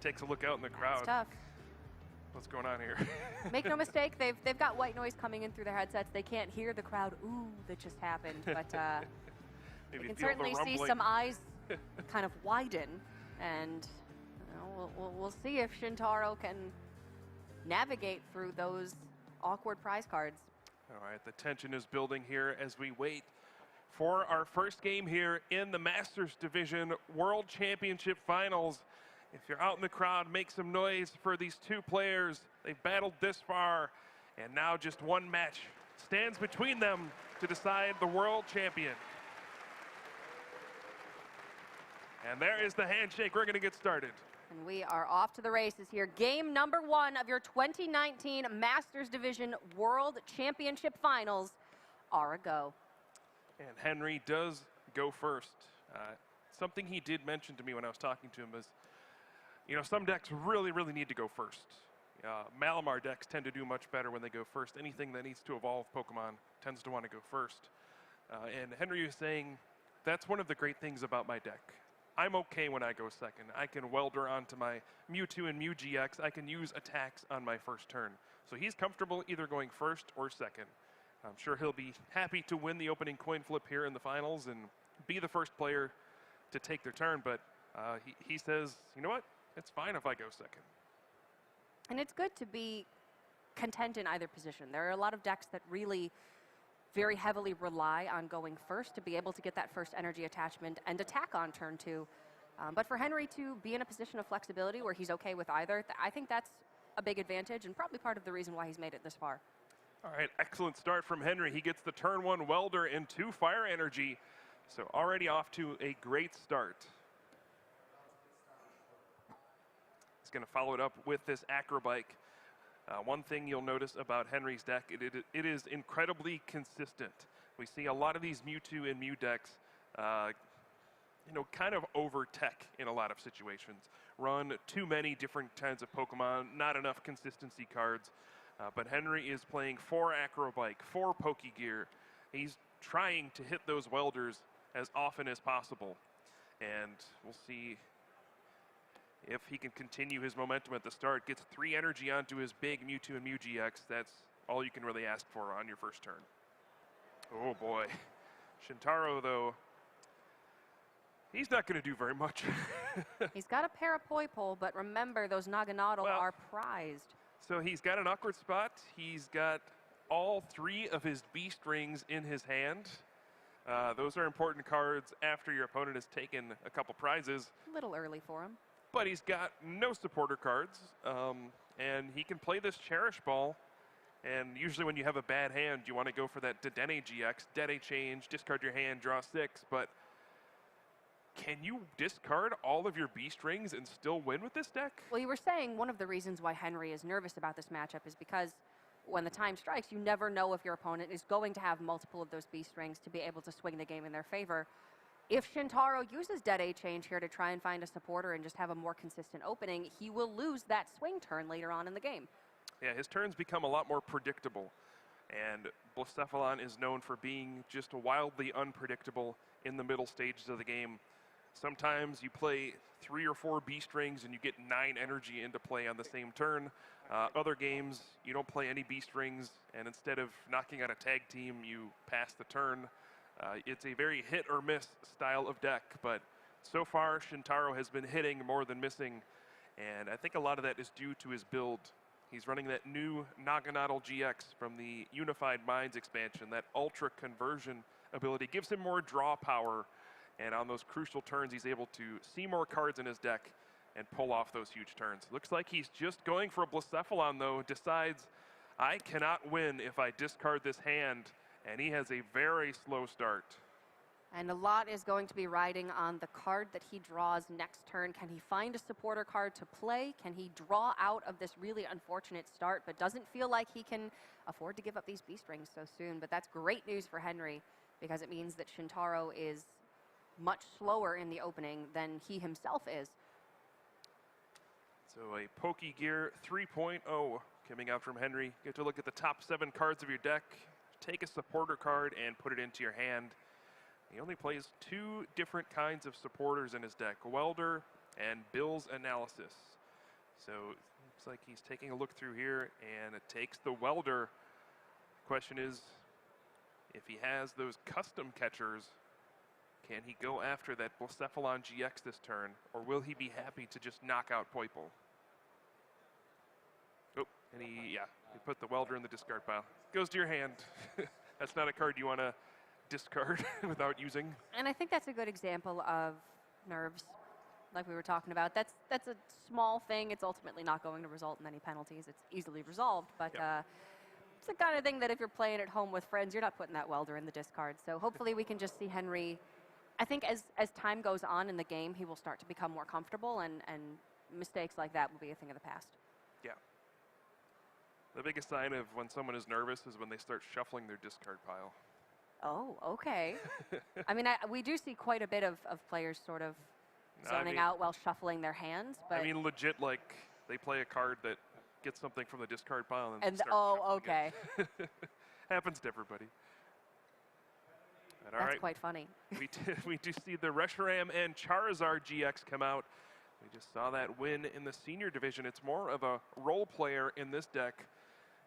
takes a look out in the crowd. It's tough. What's going on here? Make no mistake, they've got white noise coming in through their headsets. They can't hear the crowd, ooh, that just happened. But you can certainly see some eyes kind of widen. And we'll see if Shintaro can navigate through those awkward prize cards. All right, the tension is building here as we wait for our first game here in the Masters Division World Championship Finals. If you're out in the crowd, make some noise for these two players. They've battled this far, and now just one match stands between them to decide the world champion. And there is the handshake. We're going to get started. And we are off to the races here. Game number 1 of your 2019 Masters Division World Championship Finals are a go. And Henry does go first. Something he did mention to me when I was talking to him is, some decks really, really need to go first. Malamar decks tend to do much better when they go first. Anything that needs to evolve Pokemon tends to want to go first. And Henry was saying, that's one of the great things about my deck. I'm okay when I go second. I can welder onto my Mewtwo and Mew GX. I can use attacks on my first turn. So he's comfortable either going first or second. I'm sure he'll be happy to win the opening coin flip here in the finals and be the first player to take their turn. But he says, you know what? It's fine if I go second. And it's good to be content in either position. There are a lot of decks that really very heavily rely on going first to be able to get that first energy attachment and attack on turn 2. But for Henry to be in a position of flexibility where he's okay with either, I think that's a big advantage and probably part of the reason why he's made it this far. All right, excellent start from Henry. He gets the turn 1 welder and 2 fire energy. So already off to a great start. He's going to follow it up with this Acrobike. One thing you'll notice about Henry's deck, it is incredibly consistent. We see a lot of these Mewtwo and Mew decks, kind of over tech in a lot of situations. Run too many different kinds of Pokemon, not enough consistency cards. But Henry is playing 4 Acrobike, 4 Pokegear. He's trying to hit those welders as often as possible. And we'll see if he can continue his momentum at the start, gets 3 energy onto his big Mewtwo and Mew GX. That's all you can really ask for on your first turn. Oh boy. Shintaro, though, he's not going to do very much. He's got a Parapoipole, but remember, those Naganadel are prized. So he's got an awkward spot. He's got all 3 of his Beast Rings in his hand. Those are important cards after your opponent has taken a couple prizes. A little early for him. But he's got no supporter cards, and he can play this Cherish Ball. And usually when you have a bad hand, you want to go for that Dedenne GX, Dede change, discard your hand, draw 6. But can you discard all of your Beast Rings and still win with this deck? Well, you were saying one of the reasons why Henry is nervous about this matchup is because when the time strikes, you never know if your opponent is going to have multiple of those Beast Rings to be able to swing the game in their favor. If Shintaro uses Dede change here to try and find a supporter and just have a more consistent opening, he will lose that swing turn later on in the game. Yeah, his turns become a lot more predictable. And Blacephalon is known for being just wildly unpredictable in the middle stages of the game. Sometimes you play 3 or 4 Beast Rings and you get 9 energy into play on the same turn. Other games, you don't play any Beast Rings, and instead of knocking out a tag team, you pass the turn. It's a very hit or miss style of deck, but so far Shintaro has been hitting more than missing, and I think a lot of that is due to his build. He's running that new Naganadel GX from the Unified Minds expansion. That ultra conversion ability gives him more draw power, and on those crucial turns he's able to see more cards in his deck and pull off those huge turns. Looks like he's just going for a Blacephalon though, decides I cannot win if I discard this hand, and he has a very slow start. And a lot is going to be riding on the card that he draws next turn. Can he find a supporter card to play? Can he draw out of this really unfortunate start, but doesn't feel like he can afford to give up these Beast Rings so soon? But that's great news for Henry, because it means that Shintaro is much slower in the opening than he himself is. So a Pokegear 3.0 coming out from Henry. Get to look at the top 7 cards of your deck, take a supporter card and put it into your hand. He only plays 2 different kinds of supporters in his deck, Welder and Bill's Analysis. So it looks like he's taking a look through here, and it takes the welder. Question is, if he has those custom catchers, can he go after that Blacephalon GX this turn, or will he be happy to just knock out Poiple? Oh, and he put the welder in the discard pile. Goes to your hand. That's not a card you want to discard without using. And I think that's a good example of nerves, like we were talking about. That's a small thing. It's ultimately not going to result in any penalties. It's easily resolved, but it's the kind of thing that if you're playing at home with friends, you're not putting that welder in the discard. So hopefully we can just see Henry. I think as time goes on in the game, he will start to become more comfortable, and mistakes like that will be a thing of the past. Yeah. The biggest sign of when someone is nervous is when they start shuffling their discard pile. Oh, okay. I mean, we do see quite a bit of players sort of zoning out while shuffling their hands. But I mean, legit, like, they play a card that gets something from the discard pile and start shuffling okay. it. Happens to everybody. But, all That's right. quite funny. We do see the Reshiram and Charizard GX come out. We just saw that win in the senior division. It's more of a role player in this deck.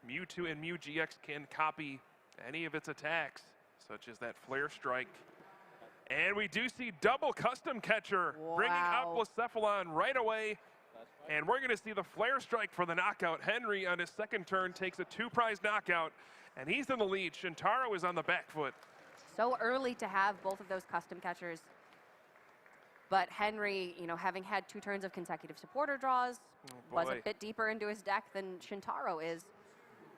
Mewtwo and Mew GX can copy any of its attacks, such as that Flare Strike. And we do see double custom catcher, bringing out Blacephalon right away. And we're going to see the Flare Strike for the knockout. Henry on his second turn takes a 2-prize knockout, and he's in the lead. Shintaro is on the back foot. So early to have both of those custom catchers. But Henry, having had 2 turns of consecutive supporter draws, was a bit deeper into his deck than Shintaro is.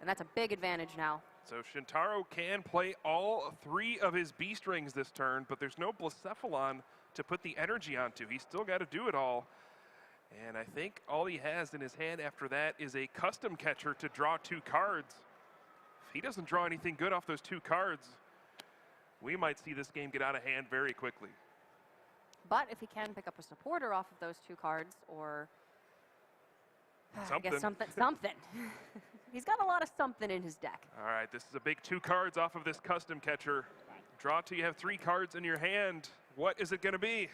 And that's a big advantage now. So Shintaro can play all 3 of his B-strings this turn, but there's no Blacephalon to put the energy onto. He's still got to do it all. And I think all he has in his hand after that is a custom catcher to draw 2 cards. If he doesn't draw anything good off those 2 cards, we might see this game get out of hand very quickly. But if he can pick up a supporter off of those 2 cards, or something. I guess something. He's got a lot of something in his deck. All right, this is a big 2 cards off of this custom catcher. Draw till you have 3 cards in your hand. What is it going to be?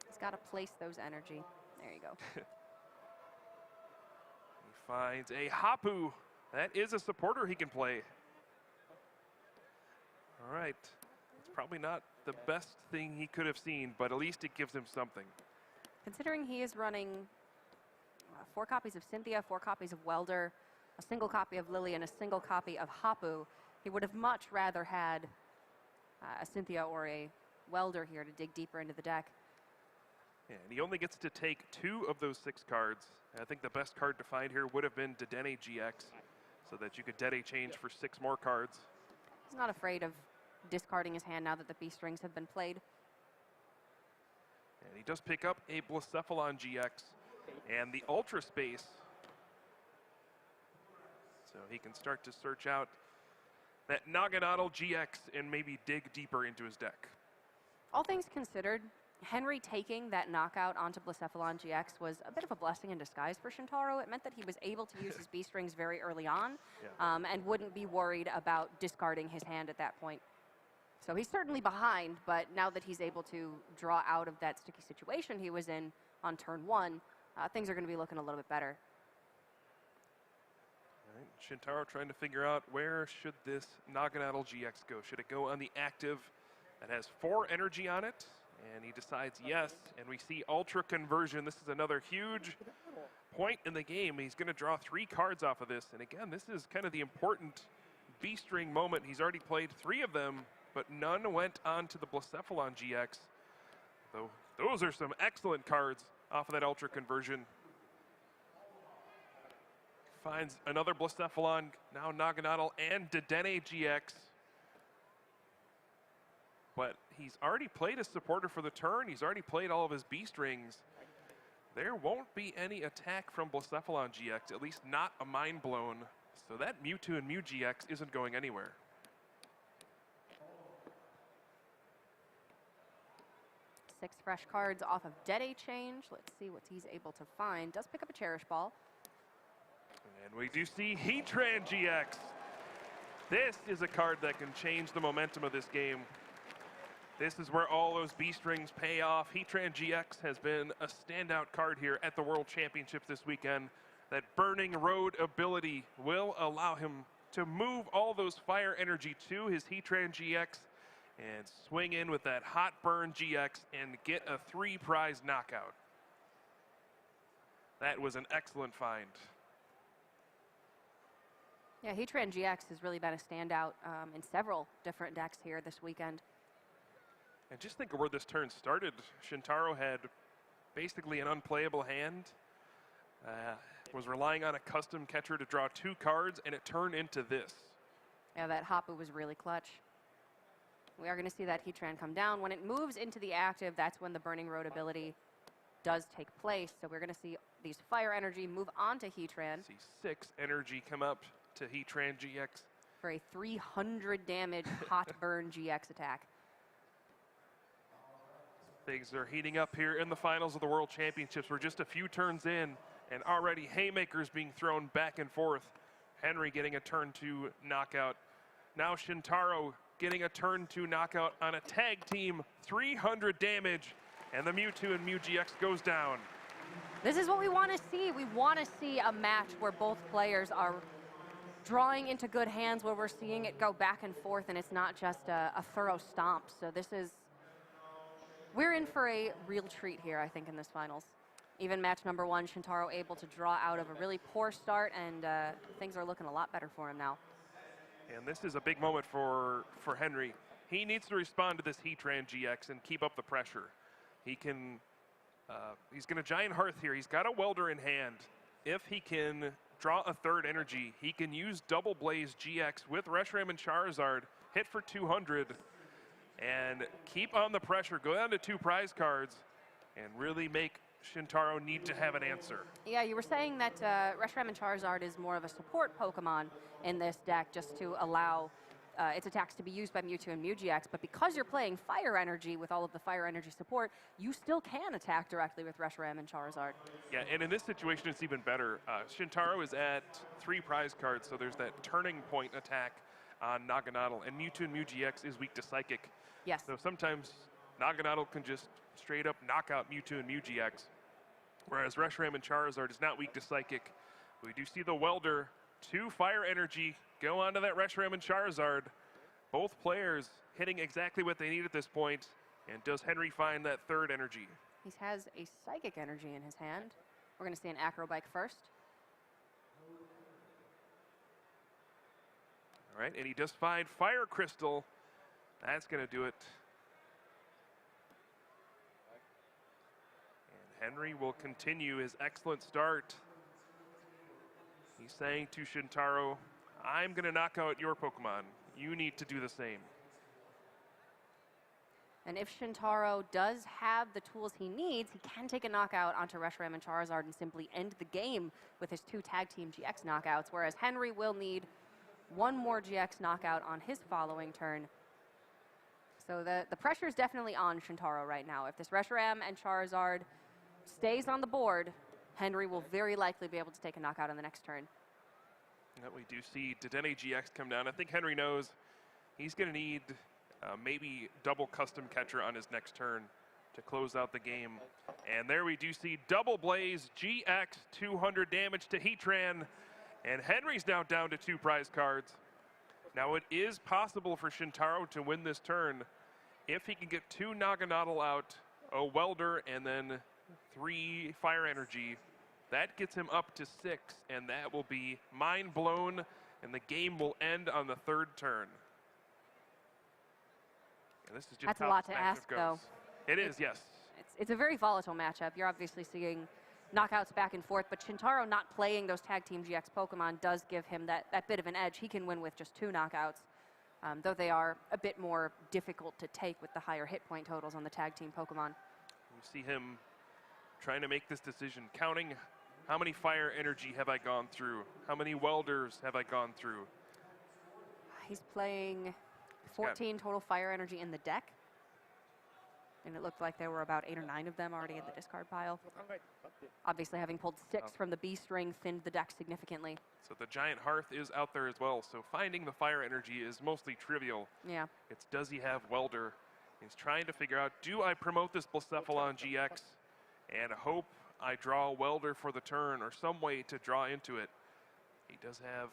He's got to place those energy. There you go. He finds a Hapu. That is a supporter he can play. All right. It's probably not the best thing he could have seen, but at least it gives him something. Considering he is running 4 copies of Cynthia, 4 copies of Welder, a single copy of Lily, and a single copy of Hapu, he would have much rather had a Cynthia or a Welder here to dig deeper into the deck. Yeah, and he only gets to take 2 of those 6 cards. And I think the best card to find here would have been Dedenne GX, so that you could Dede change for 6 more cards. He's not afraid of discarding his hand now that the B-strings have been played. And he does pick up a Blacephalon GX and the Ultra Space. So he can start to search out that Naganadel GX and maybe dig deeper into his deck. All things considered, Henry taking that knockout onto Blacephalon GX was a bit of a blessing in disguise for Shintaro. It meant that he was able to use his B-strings very early on, and wouldn't be worried about discarding his hand at that point. So he's certainly behind, but now that he's able to draw out of that sticky situation he was in on turn 1, things are going to be looking a little bit better. All right, Shintaro trying to figure out where should this Naganadel GX go. Should it go on the active that has 4 energy on it? And he decides yes, and we see Ultra Conversion. This is another huge point in the game. He's going to draw 3 cards off of this. And again, this is kind of the important B-string moment. He's already played 3 of them, but none went on to the Blacephalon GX. Though those are some excellent cards off of that Ultra Conversion. Finds another Blacephalon, now Naganadel and Dedenne GX. But he's already played a supporter for the turn. He's already played all of his B-strings. There won't be any attack from Blacephalon GX, at least not a Mind Blown. So that Mewtwo and Mew GX isn't going anywhere. Six fresh cards off of Dede change. Let's see what he's able to find. Does pick up a Cherish Ball. And we do see Heatran GX. This is a card that can change the momentum of this game. This is where all those B strings pay off. Heatran GX has been a standout card here at the World Championships this weekend. That Burning Road ability will allow him to move all those fire energy to his Heatran GX and swing in with that Hot Burn GX and get a 3-prize knockout. That was an excellent find. Yeah, Heatran GX has really been a standout in several different decks here this weekend. And just think of where this turn started. Shintaro had basically an unplayable hand, was relying on a custom catcher to draw 2 cards, and it turned into this. Yeah, that Hapu was really clutch. We are going to see that Heatran come down. When it moves into the active, that's when the Burning Road ability does take place. So we're going to see these fire energy move on to Heatran. See 6 energy come up to Heatran GX. For a 300 damage Hot Burn GX attack. Things are heating up here in the finals of the World Championships. We're just a few turns in, and already haymakers being thrown back and forth. Henry getting a turn 2 knockout. Now Shintaro getting a turn 2 knockout on a tag team, 300 damage, and the Mewtwo and Mew GX goes down. This is what we want to see. We want to see a match where both players are drawing into good hands, where we're seeing it go back and forth, and it's not just a thorough stomp. So we're in for a real treat here, I think, in this finals. Even match number 1, Shintaro able to draw out of a really poor start, and things are looking a lot better for him now. And this is a big moment for Henry. He needs to respond to this Heatran GX and keep up the pressure. He's going to Giant Hearth here. He's got a Welder in hand. If he can draw a 3rd energy, he can use Double Blaze GX with Reshiram and Charizard, hit for 200, and keep on the pressure, go down to 2 prize cards, and really make Shintaro need to have an answer. Yeah, you were saying that Reshiram and Charizard is more of a support Pokemon in this deck, just to allow its attacks to be used by Mewtwo and Mew GX, but because you're playing Fire Energy with all of the Fire Energy support, you still can attack directly with Reshiram and Charizard. Yeah, and in this situation, it's even better. Shintaro is at 3 prize cards, so there's that turning point attack on Naganadel, and Mewtwo and Mew GX is weak to Psychic. Yes. So sometimes Naganadel can just straight up knock out Mewtwo and Mew GX, whereas Reshiram and Charizard is not weak to Psychic. We do see the Welder, 2 fire energy, go onto that Reshiram and Charizard. Both players hitting exactly what they need at this point. And does Henry find that 3rd energy? He has a Psychic energy in his hand. We're going to see an Acrobike first. All right, and he does find Fire Crystal. That's going to do it. And Henry will continue his excellent start. He's saying to Shintaro, I'm going to knock out your Pokemon. You need to do the same. And if Shintaro does have the tools he needs, he can take a knockout onto Reshiram and Charizard and simply end the game with his 2 Tag Team GX knockouts, whereas Henry will need 1 more GX knockout on his following turn. So the pressure is definitely on Shintaro right now. If this Reshiram and Charizard stays on the board, Henry will very likely be able to take a knockout on the next turn. And we do see Dedenne GX come down. I think Henry knows he's going to need maybe double custom catcher on his next turn to close out the game. And there we do see Double Blaze GX, 200 damage to Heatran. And Henry's now down to 2 prize cards. Now it is possible for Shintaro to win this turn if he can get 2 Naganadel out, a Welder, and then 3 Fire Energy. That gets him up to 6, and that will be mind blown, and the game will end on the 3rd turn. And this is just That's how a lot this to matchup ask, goes. though. It is, yes. It's a very volatile matchup. You're obviously seeing knockouts back and forth, but Shintaro not playing those Tag Team GX Pokemon does give him that bit of an edge. He can win with just 2 knockouts, though they are a bit more difficult to take with the higher hit point totals on the Tag Team Pokemon. You see him trying to make this decision, counting how many Fire Energy have I gone through? How many Welders have I gone through? He's playing 14 total Fire Energy in the deck. And it looked like there were about 8 or 9 of them already in the discard pile. Obviously, having pulled 6 from the B string thinned the deck significantly. So the Giant Hearth is out there as well. So finding the Fire Energy is mostly trivial. Yeah. It's does he have Welder? He's trying to figure out, do I promote this Blacephalon GX and hope I draw a welder for the turn or some way to draw into it? He does have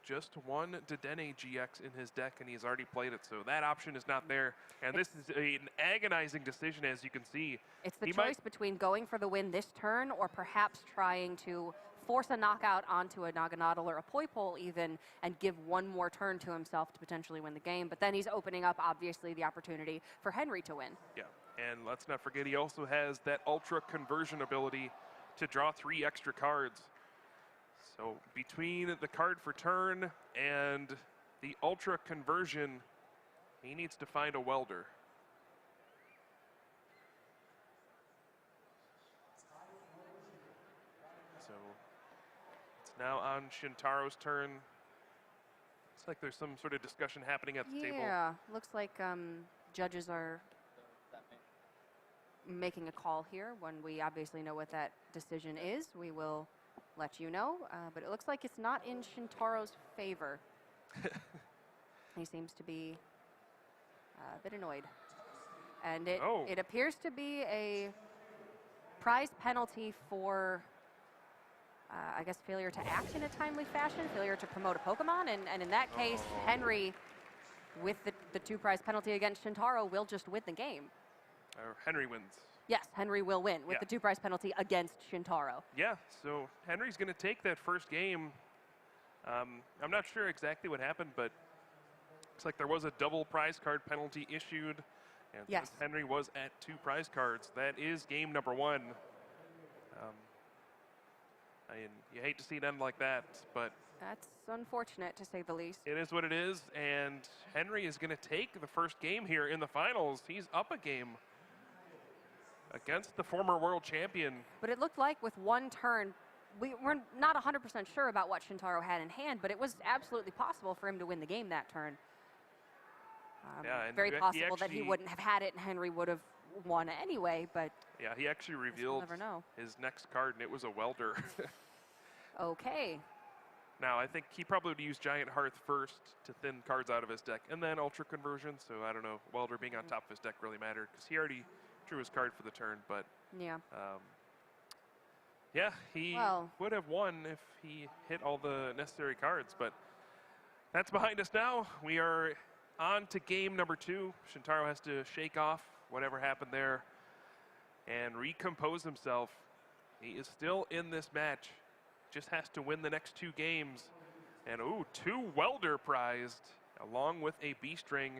just one Dedenne GX in his deck, and he's already played it, so that option is not there. And this is an agonizing decision, as you can see. It's the choice between going for the win this turn or perhaps trying to force a knockout onto a Naganadel or a Poipole even and give one more turn to himself to potentially win the game. But then he's opening up, obviously, the opportunity for Henry to win. Yeah, and let's not forget he also has that Ultra Conversion ability to draw 3 extra cards. So between the card for turn and the Ultra Conversion, he needs to find a welder. So it's now on Shintaro's turn. Looks like there's some sort of discussion happening at the table. Yeah, looks like judges are making a call here. When we obviously know what that decision is, we will let you know, but it looks like it's not in Shintaro's favor. He seems to be a bit annoyed. And it appears to be a prize penalty for, I guess, failure to act in a timely fashion, failure to promote a Pokemon, and in that case, Henry, with the 2 prize penalty against Shintaro, will just win the game. Henry wins. Yes, Henry will win with the 2 prize penalty against Shintaro. Yeah, so Henry's going to take that first game. I'm not sure exactly what happened, but looks like there was a double prize card penalty issued. And since Henry was at 2 prize cards, that is game number 1. I mean, you hate to see it end like that, but that's unfortunate to say the least. It is what it is, and Henry is going to take the first game here in the finals. He's up a game against the former world champion. But it looked like with one turn, we're not 100% sure about what Shintaro had in hand, but it was absolutely possible for him to win the game that turn. Very possible that he wouldn't have had it and Henry would have won anyway, but yeah, he actually revealed his next card, and it was a welder. Okay. Now, I think he probably would use Giant Hearth first to thin cards out of his deck, and then Ultra Conversion, so I don't know, welder being on top of his deck really mattered, because he already drew his card for the turn, but yeah, he would have won if he hit all the necessary cards, but that's behind us now. We are on to game number 2. Shintaro has to shake off whatever happened there and recompose himself. He is still in this match, just has to win the next 2 games. And 2 welder prized along with a B-string.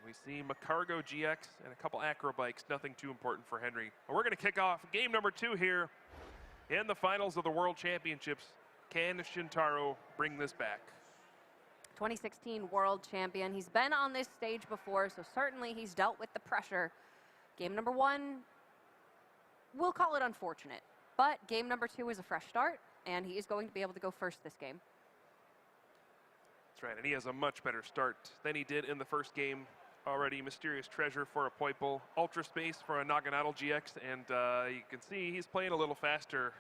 We see Macargo GX and a couple Acrobikes, nothing too important for Henry. And we're going to kick off game number 2 here in the finals of the World Championships. Can Shintaro bring this back? 2016 world champion. He's been on this stage before, so certainly he's dealt with the pressure. Game number 1, we'll call it unfortunate, but game number 2 is a fresh start, and he is going to be able to go first this game. That's right, and he has a much better start than he did in the first game. Already Mysterious Treasure for a Poipole, Ultra Space for a Naganadel GX, and you can see he's playing a little faster.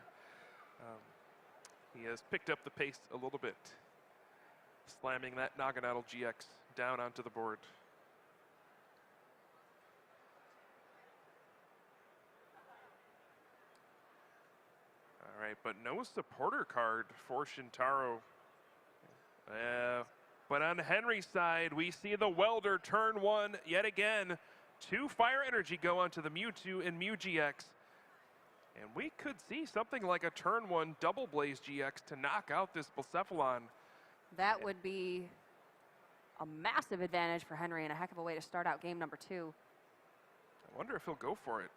He has picked up the pace a little bit, slamming that Naganadel GX down onto the board. All right, but no supporter card for Shintaro. But on Henry's side, we see the welder turn 1 yet again. 2 fire energy go onto the Mewtwo and Mew GX. And we could see something like a turn 1 double blaze GX to knock out this Blacephalon. That would be a massive advantage for Henry and a heck of a way to start out game number 2. I wonder if he'll go for it.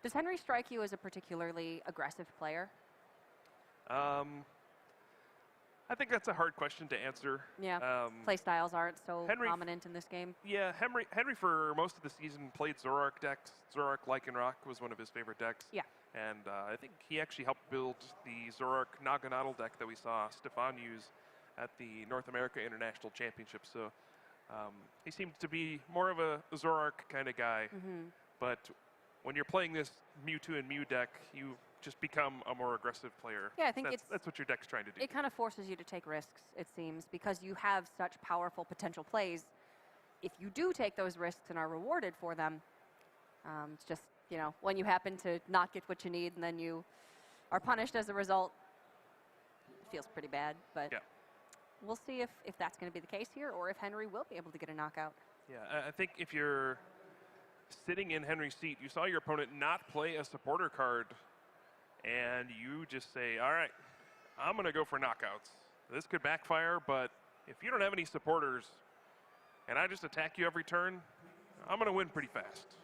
Does Henry strike you as a particularly aggressive player? I think that's a hard question to answer. Yeah, play styles aren't so prominent in this game. Yeah, Henry for most of the season played Zoroark decks. Zoroark Lycanroc was one of his favorite decks. Yeah. And I think he actually helped build the Zoroark Naganadel deck that we saw Stefan use at the North America International Championship. So he seemed to be more of a Zoroark kind of guy. But when you're playing this Mewtwo and Mew deck, you just become a more aggressive player. Yeah, I think that's what your deck's trying to do. It kind of forces you to take risks, it seems, because you have such powerful potential plays if you do take those risks and are rewarded for them, it's just, you know, when you happen to not get what you need and then you are punished as a result, it feels pretty bad. But Yeah. we'll see if that's going to be the case here or if Henry will be able to get a knockout. Yeah, I think if you're sitting in Henry's seat, you saw your opponent not play a supporter card, and you just say, all right, I'm going to go for knockouts. This could backfire, but if you don't have any supporters and I just attack you every turn, I'm going to win pretty fast.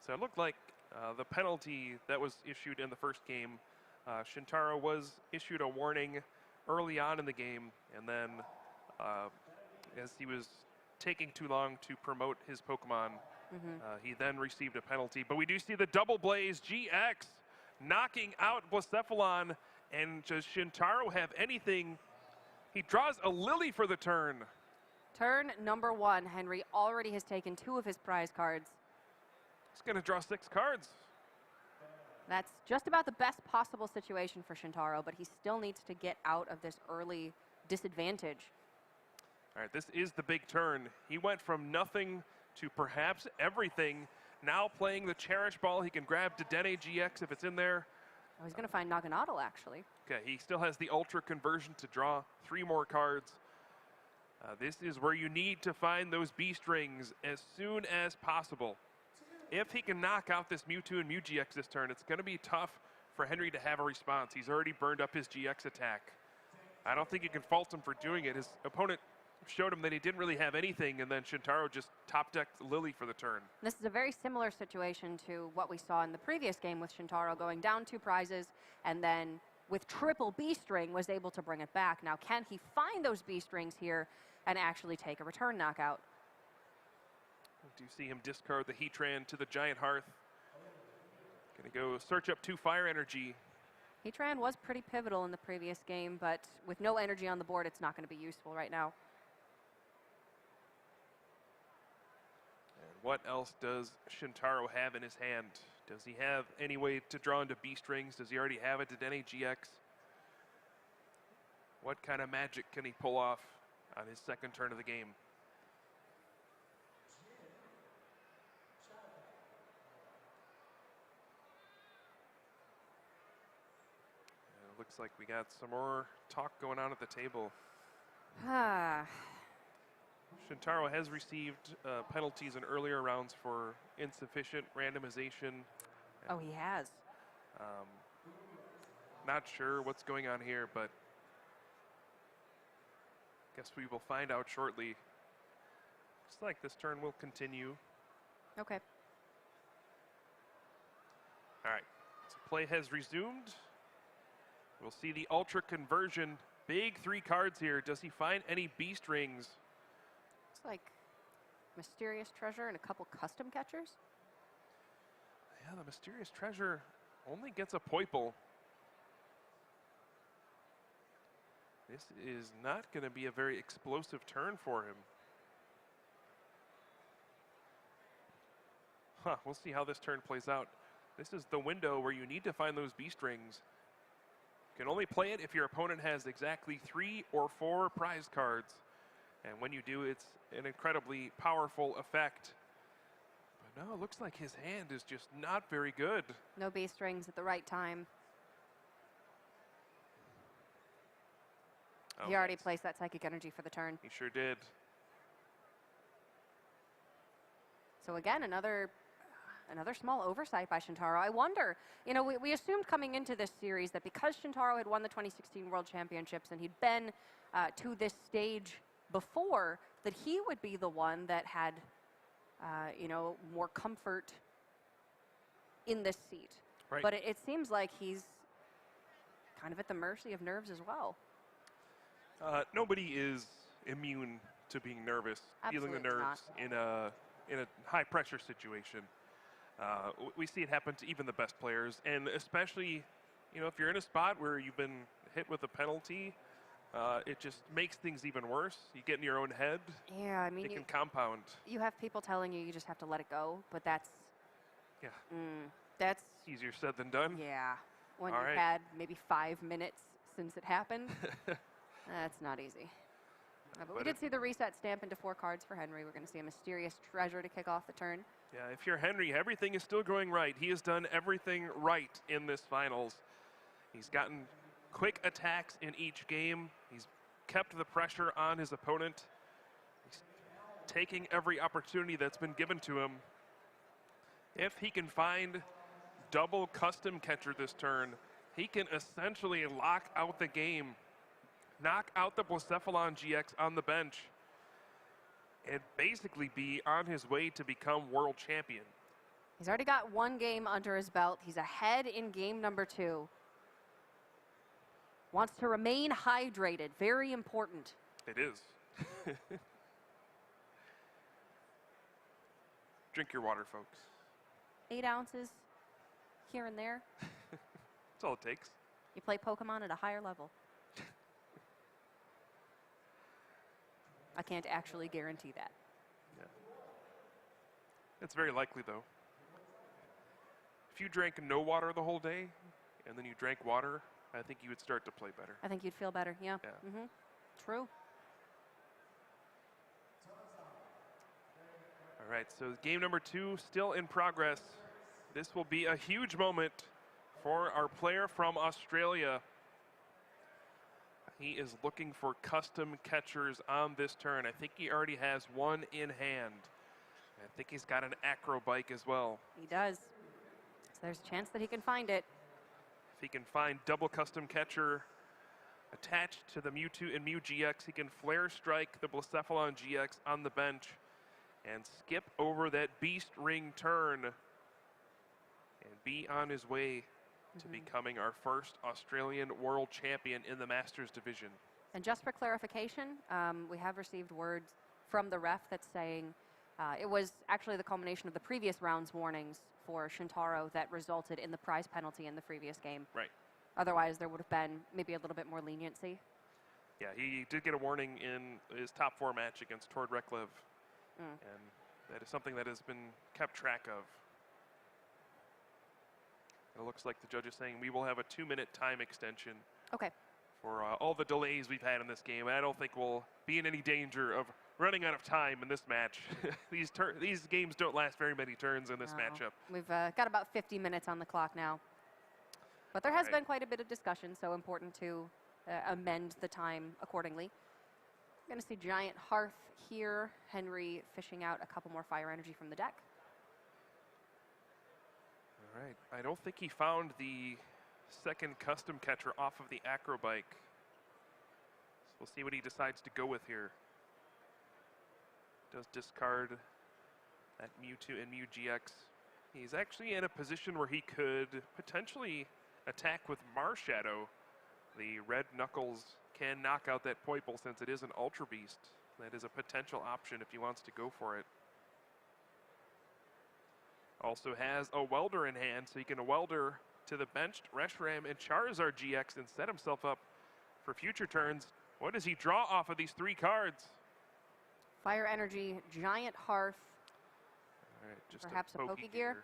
So it looked like the penalty that was issued in the first game, Shintaro was issued a warning early on in the game, and then as he was taking too long to promote his Pokemon, he then received a penalty. But we do see the Double Blaze GX knocking out Blacephalon, and does Shintaro have anything? He draws a Lily for the turn. Turn number 1, Henry already has taken 2 of his prize cards. He's going to draw 6 cards. That's just about the best possible situation for Shintaro, but he still needs to get out of this early disadvantage. All right, this is the big turn. He went from nothing to perhaps everything. Now playing the Cherish Ball, he can grab Dedenne GX if it's in there. Oh, he's going to find Naganadel, actually. Okay, he still has the Ultra Conversion to draw 3 more cards. This is where you need to find those B-strings as soon as possible. If he can knock out this Mewtwo and Mew GX this turn, it's going to be tough for Henry to have a response. He's already burned up his GX attack. I don't think you can fault him for doing it. His opponent showed him that he didn't really have anything, and then Shintaro just top-decked Lily for the turn. This is a very similar situation to what we saw in the previous game with Shintaro going down 2 prizes, and then with triple B-string was able to bring it back. Now, can he find those B-strings here and actually take a return knockout? Do you see him discard the Heatran to the Giant Hearth? Gonna go search up 2 Fire Energy. Heatran was pretty pivotal in the previous game, but with no energy on the board, it's not going to be useful right now. And what else does Shintaro have in his hand? Does he have any way to draw into B-strings? Does he already have a Dedenne GX? What kind of magic can he pull off on his second turn of the game? Looks like we got some more talk going on at the table. Shintaro has received penalties in earlier rounds for insufficient randomization. Oh, he has. Not sure what's going on here, but guess we will find out shortly. Looks like this turn will continue. Okay. All right, so play has resumed. We'll see the Ultra Conversion. Big 3 cards here. Does he find any B-strings? It's like Mysterious Treasure and a couple custom catchers. Yeah, the Mysterious Treasure only gets a Poiple. This is not going to be a very explosive turn for him. We'll see how this turn plays out. This is the window where you need to find those B-strings. You can only play it if your opponent has exactly 3 or 4 prize cards. And when you do, it's an incredibly powerful effect. But no, it looks like his hand is just not very good. No B-strings at the right time. Oh, He already placed that Psychic Energy for the turn. He sure did. So again, another small oversight by Shintaro. I wonder, you know, we assumed coming into this series that because Shintaro had won the 2016 World Championships and he'd been to this stage before, that he would be the one that had, you know, more comfort in this seat. Right. But it seems like he's kind of at the mercy of nerves as well. Nobody is immune to being nervous, feeling the Absolutely nerves in a high-pressure situation. We see it happen to even the best players, and especially, you know, if you're in a spot where you've been hit with a penalty, it just makes things even worse. You get in your own head. Yeah, I mean, it can compound. You have people telling you just have to let it go, but that's that's easier said than done. Yeah, when All you've right. had maybe 5 minutes since it happened, that's not easy. But we did see the reset stamp into 4 cards for Henry. We're going to see a mysterious treasure to kick off the turn. Yeah, if you're Henry, everything is still going right. He has done everything right in this finals. He's gotten quick attacks in each game. He's kept the pressure on his opponent. He's taking every opportunity that's been given to him. If he can find double custom catcher this turn, he can essentially lock out the game, knock out the Blacephalon GX on the bench, and basically be on his way to become world champion. He's already got 1 game under his belt. He's ahead in game number 2. Wants to remain hydrated. Very important. It is. Drink your water, folks. 8 ounces here and there. That's all it takes. You play Pokemon at a higher level. I can't actually guarantee that. Yeah. It's very likely, though. If you drank no water the whole day, and then you drank water, I think you would start to play better. I think you'd feel better, yeah. True. All right, so game number 2 still in progress. This will be a huge moment for our player from Australia. He is looking for custom catchers on this turn. I think he already has 1 in hand. I think he's got an acro bike as well. He does. So there's a chance that he can find it. If he can find double custom catcher attached to the Mewtwo and Mew GX, he can flare strike the Blacephalon GX on the bench and skip over that beast ring turn and be on his way to becoming our first Australian world champion in the Masters division. And just for clarification, we have received word from the ref that's saying it was actually the culmination of the previous round's warnings for Shintaro that resulted in the prize penalty in the previous game. Right. Otherwise, there would have been maybe a little bit more leniency. Yeah, he did get a warning in his top 4 match against Tord Reklev. And that is something that has been kept track of. It looks like the judge is saying we will have a 2-minute time extension. Okay. For all the delays we've had in this game. I don't think we'll be in any danger of running out of time in this match. These games don't last very many turns in this matchup. We've got about 50 minutes on the clock now. But there has been quite a bit of discussion, so important to amend the time accordingly. We're going to see Giant Hearth here. Henry fishing out a couple more fire energy from the deck. All right. I don't think he found the second custom catcher off of the acro bike. So we'll see what he decides to go with here. Does discard that Mewtwo and Mew GX. He's actually in a position where he could potentially attack with Marshadow. The red Knuckles can knock out that Poiple since it is an Ultra Beast. That is a potential option if he wants to go for it. Also has a Welder in hand, so he can Welder to the benched Reshiram and Charizard GX and set himself up for future turns. What does he draw off of these 3 cards? Fire Energy, Giant Hearth, All right, just perhaps a Pokegear.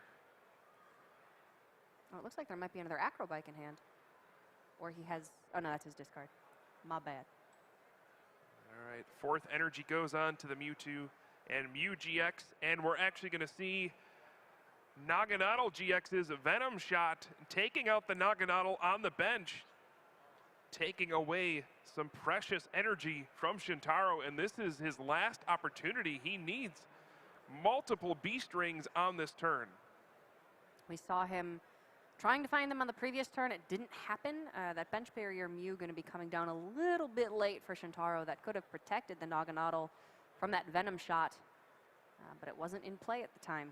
Oh, it looks like there might be another Acro Bike in hand. Or he has, oh no, that's his discard. My bad. All right, 4th energy goes on to the Mewtwo and Mew GX, and we're actually going to see Naganadel GX's Venom Shot taking out the Naganadel on the bench, taking away some precious energy from Shintaro, and this is his last opportunity. He needs multiple Beast Rings on this turn. We saw him trying to find them on the previous turn. It didn't happen. That bench barrier Mew going to be coming down a little bit late for Shintaro. That could have protected the Naganadel from that Venom Shot, but it wasn't in play at the time.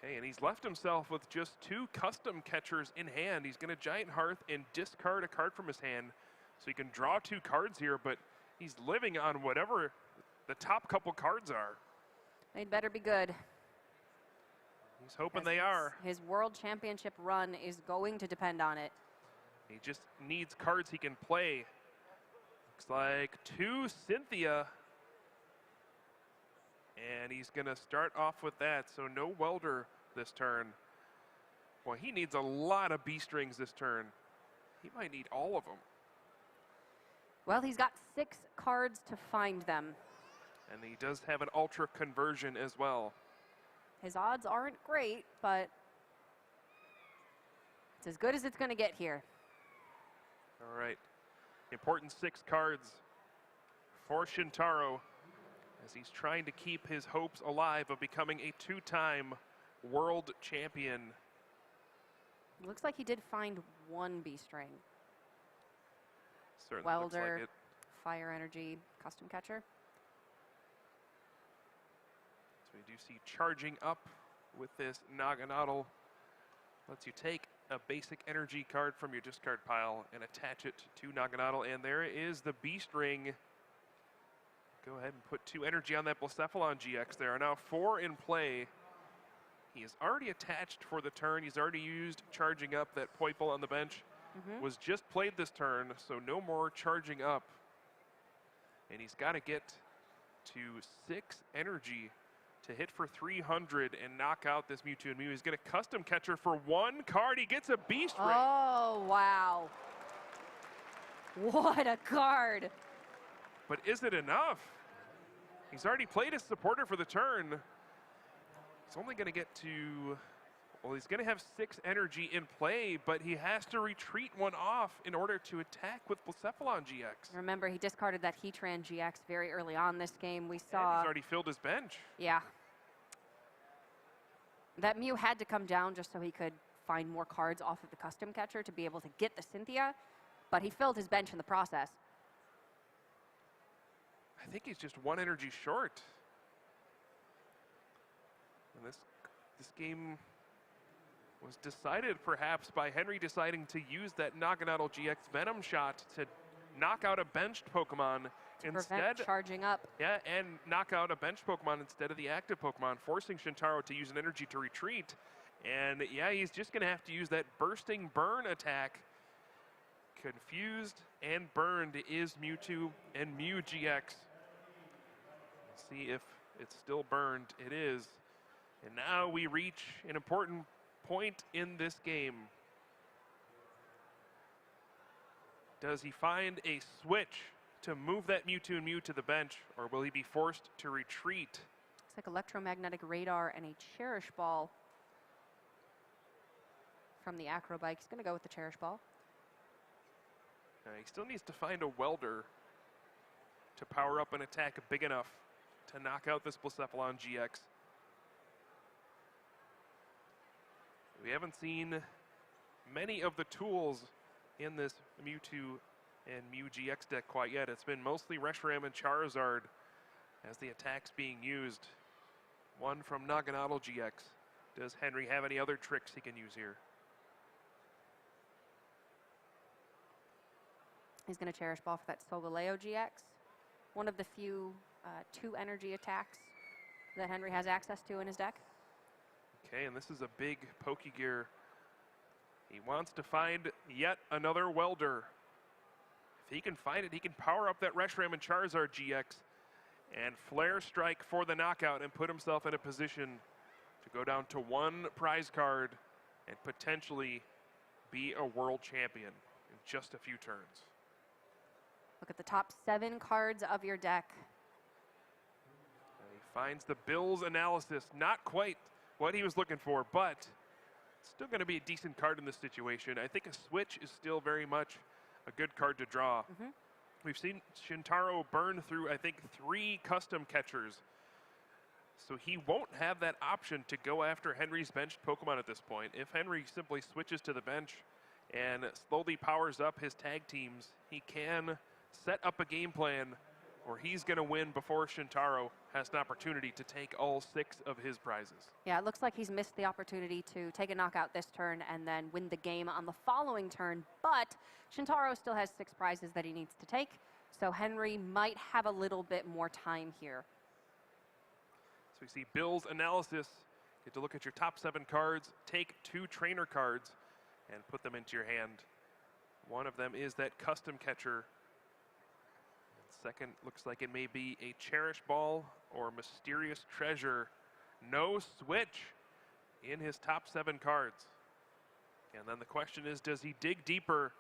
Okay, and he's left himself with just 2 custom catchers in hand. He's going to Giant Hearth and discard a card from his hand, so he can draw 2 cards here, but he's living on whatever the top couple cards are. They'd better be good. He's hoping they are. His World Championship run is going to depend on it. He just needs cards he can play. Looks like 2 Cynthia. And he's going to start off with that, so no Welder this turn. Boy, he needs a lot of Beast Rings this turn. He might need all of them. Well, he's got 6 cards to find them. And he does have an ultra conversion as well. His odds aren't great, but it's as good as it's going to get here. All right. Important 6 cards for Shintaro as he's trying to keep his hopes alive of becoming a 2-time world champion. Looks like he did find 1 B-string. Certainly Welder, looks like it. fire energy, custom catcher. So we do see charging up with this Naganadel. Lets you take a basic energy card from your discard pile and attach it to Naganadel. And there is the Beast Ring. Go ahead and put 2 energy on that Blacephalon GX. There are now 4 in play. He is already attached for the turn. He's already used charging up. That Poiple on the bench was just played this turn, so no more charging up. And he's got to get to 6 energy to hit for 300 and knock out this Mewtwo and Mew. He's going to custom catcher for 1 card. He gets a Beast Ring. Oh, wow. What a card. But is it enough? He's already played his supporter for the turn. He's only going to get to, well, he's going to have 6 energy in play, but he has to retreat 1 off in order to attack with Blacephalon GX. Remember, he discarded that Heatran GX very early on this game. We And saw. he's already filled his bench. Yeah. That Mew had to come down just so he could find more cards off of the custom catcher to be able to get the Cynthia, but he filled his bench in the process. I think he's just 1 energy short. And this game was decided perhaps by Henry deciding to use that Naganadel GX Venom shot to knock out a benched Pokemon Prevent charging up. Yeah, and knock out a benched Pokemon instead of the active Pokemon, forcing Shintaro to use an energy to retreat. And yeah, he's just going to have to use that bursting burn attack. Confused and burned is Mewtwo and Mew GX. See if it's still burned. It is. And now we reach an important point in this game. Does he find a switch to move that Mewtwo and Mew to the bench, or will he be forced to retreat? Looks like electromagnetic radar and a Cherish Ball from the Acrobike. He's going to go with the Cherish Ball. He still needs to find a Welder to power up an attack big enough to knock out this Blacephalon GX. We haven't seen many of the tools in this Mewtwo and Mew GX deck quite yet. It's been mostly Reshiram and Charizard as the attacks being used. 1 from Naganadel GX. Does Henry have any other tricks he can use here? He's going to Cherish Ball for that Solgaleo GX. One of the few 2 energy attacks that Henry has access to in his deck. Okay, and this is a big Pokegear. He wants to find yet another Welder. If he can find it, he can power up that Reshiram and Charizard GX and Flare Strike for the knockout and put himself in a position to go down to 1 prize card and potentially be a world champion in just a few turns. Look at the top 7 cards of your deck. And he finds the Bills Analysis. Not quite what he was looking for, but still going to be a decent card in this situation. I think a switch is still very much a good card to draw. We've seen Shintaro burn through, I think, 3 custom catchers. So he won't have that option to go after Henry's benched Pokemon at this point. If Henry simply switches to the bench and slowly powers up his tag teams, he can set up a game plan where he's going to win before Shintaro has an opportunity to take all 6 of his prizes. Yeah, it looks like he's missed the opportunity to take a knockout this turn and then win the game on the following turn, but Shintaro still has 6 prizes that he needs to take, so Henry might have a little bit more time here. So we see Bill's Analysis. Get to look at your top 7 cards, take 2 trainer cards, and put them into your hand. One of them is that custom catcher. Second looks like it may be a Cherish Ball or Mysterious Treasure. No switch in his top 7 cards. And then the question is, does he dig deeper?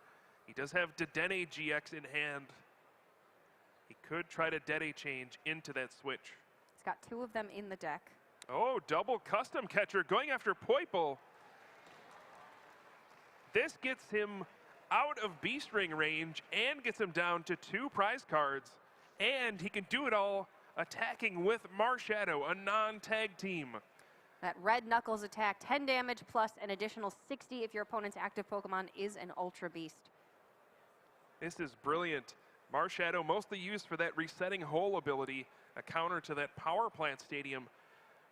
He does have Dedenne GX in hand. Could try to Dede change into that switch. He's got 2 of them in the deck. Oh, double custom catcher going after Poiple. This gets him out of Beast Ring range and gets him down to 2 prize cards. And he can do it all attacking with Marshadow, a non-tag team. That red Knuckles attack, 10 damage plus an additional 60 if your opponent's active Pokemon is an Ultra Beast. This is brilliant. Marshadow mostly used for that resetting hole ability, a counter to that Power Plant Stadium.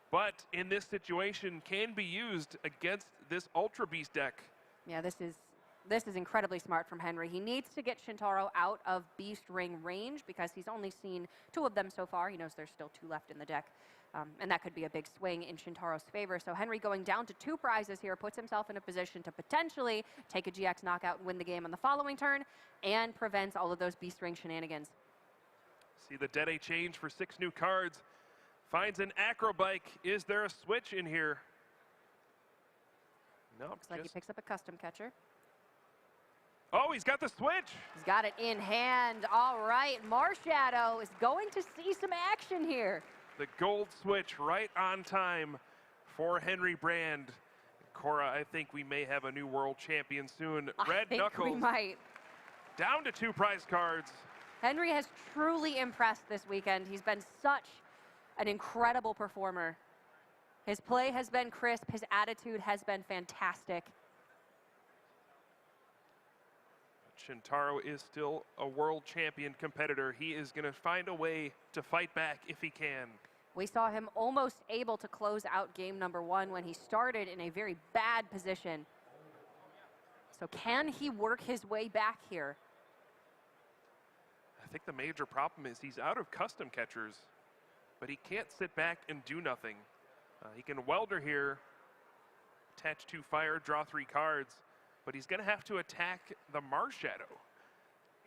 But in this situation can be used against this Ultra Beast deck. Yeah, this is incredibly smart from Henry. He needs to get Shintaro out of Beast Ring range because he's only seen 2 of them so far. He knows there's still 2 left in the deck. And that could be a big swing in Shintaro's favor. So Henry going down to 2 prizes here puts himself in a position to potentially take a GX knockout and win the game on the following turn and prevents all of those Beast Ring shenanigans. See the Dede change for 6 new cards. Finds an Acrobike. Is there a switch in here? No, Looks like he picks up a custom catcher. Oh, he's got the switch. He's got it in hand. All right, Marshadow is going to see some action here. The gold switch right on time for Henry Brand. Cora, I think we may have a new world champion soon. Red Knuckles. We might. Down to 2 prize cards. Henry has truly impressed this weekend. He's been such an incredible performer. His play has been crisp. His attitude has been fantastic. Shintaro is still a world champion competitor. He is going to find a way to fight back if he can. We saw him almost able to close out game number 1 when he started in a very bad position. So can he work his way back here? I think the major problem is he's out of custom catchers, but he can't sit back and do nothing. He can welder here, attach 2 fire, draw 3 cards, but he's going to have to attack the Marshadow.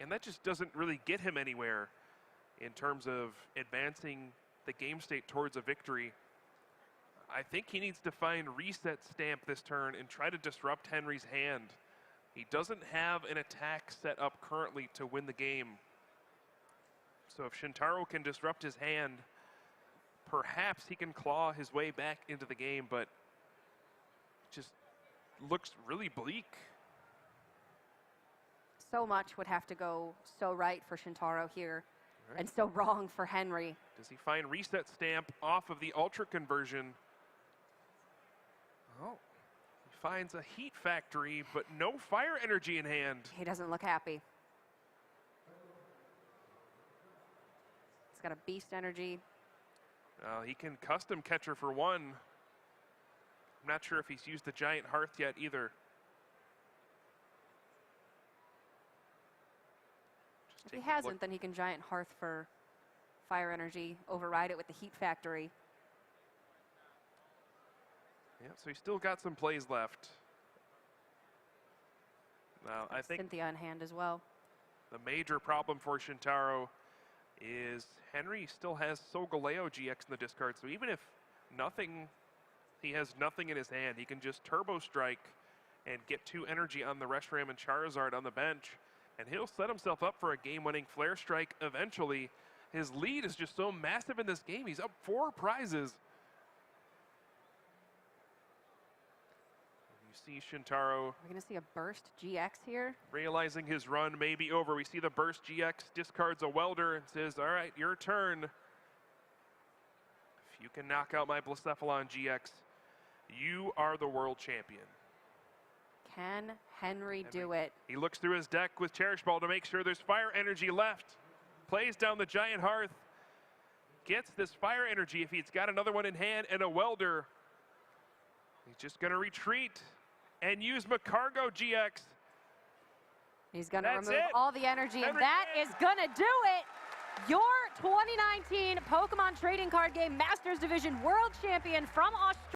And that just doesn't really get him anywhere in terms of advancing the game state towards a victory. I think he needs to find Reset Stamp this turn and try to disrupt Henry's hand. He doesn't have an attack set up currently to win the game. So if Shintaro can disrupt his hand, perhaps he can claw his way back into the game, but it just looks really bleak. So much would have to go so right for Shintaro here, and so wrong for Henry. Does he find Reset Stamp off of the Ultra conversion? Oh, he finds a Heat Factory, but no Fire Energy in hand. He doesn't look happy. He's got a Beast Energy. He can custom catcher for 1. I'm not sure if he's used the Giant Hearth yet either. If he hasn't, then he can Giant Hearth for Fire Energy, override it with the Heat Factory. Yeah, so he's still got some plays left. Now, I think Cynthia in hand as well. the major problem for Shintaro is Henry still has Solgaleo GX in the discard, so even if he has nothing in his hand, he can just Turbo Strike and get 2 energy on the Reshiram and Charizard on the bench, and he'll set himself up for a game-winning Flare Strike eventually. His lead is just so massive in this game. He's up 4 prizes. You see Shintaro. We're going to see a Burst GX here. Realizing his run may be over. We see the Burst GX discards a Welder and says, all right, your turn. If you can knock out my Blacephalon GX, you are the world champion. Can Henry do it? He looks through his deck with Cherish Ball to make sure there's Fire Energy left. Plays down the Giant Hearth. Gets this Fire Energy if he's got another one in hand and a Welder. He's just going to retreat and use Macargo GX. He's going to remove it. all the energy, and Henry that Brand. is going to do it. Your 2019 Pokemon Trading Card Game Masters Division World Champion from Australia.